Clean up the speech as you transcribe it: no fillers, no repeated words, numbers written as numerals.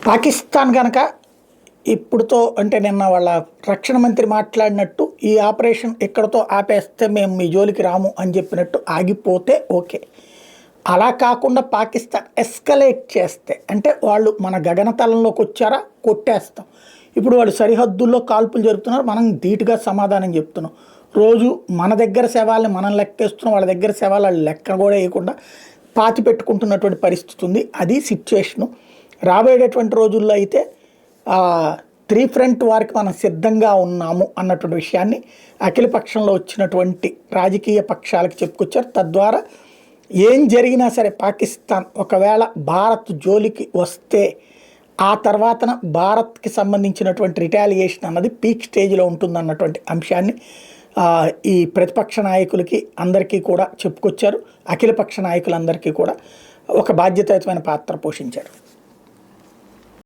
పాకిస్తాన్ కనుక ఇప్పుడుతో అంటే నిన్న వాళ్ళ రక్షణ మంత్రి మాట్లాడినట్టు ఈ ఆపరేషన్ ఇక్కడతో ఆపేస్తే మేము మీ జోలికి రాము అని చెప్పినట్టు ఆగిపోతే ఓకే. అలా కాకుండా పాకిస్తాన్ ఎస్కలేట్ చేస్తే అంటే వాళ్ళు మన గగనతలంలోకి వచ్చారా కొట్టేస్తాం. ఇప్పుడు వాళ్ళు సరిహద్దుల్లో కాల్పులు జరుపుతున్నారు, మనం ధీటుగా సమాధానం చెప్తున్నాం. రోజు మన దగ్గర శవాల్ని మనం లెక్కేస్తున్నాం, వాళ్ళ దగ్గర శవాలు వాళ్ళు లెక్క కూడా వేయకుండా పాతి పెట్టుకుంటున్నటువంటి పరిస్థితి ఉంది. అది సిచ్యువేషను. రాబోయేటటువంటి రోజుల్లో అయితే త్రీ ఫ్రంట్ వారికి మనం సిద్ధంగా ఉన్నాము అన్నటువంటి విషయాన్ని అఖిల పక్షంలో వచ్చినటువంటి రాజకీయ పక్షాలకు చెప్పుకొచ్చారు. తద్వారా ఏం జరిగినా సరే పాకిస్తాన్ ఒకవేళ భారత్ జోలికి వస్తే ఆ తర్వాతన భారత్కి సంబంధించినటువంటి రిటాలియేషన్ అన్నది పీక్ స్టేజ్లో ఉంటుందన్నటువంటి అంశాన్ని ఈ ప్రతిపక్ష నాయకులకి అందరికీ కూడా చెప్పుకొచ్చారు. అఖిలపక్ష నాయకులందరికీ కూడా ఒక బాధ్యతాయుతమైన పాత్ర పోషించారు.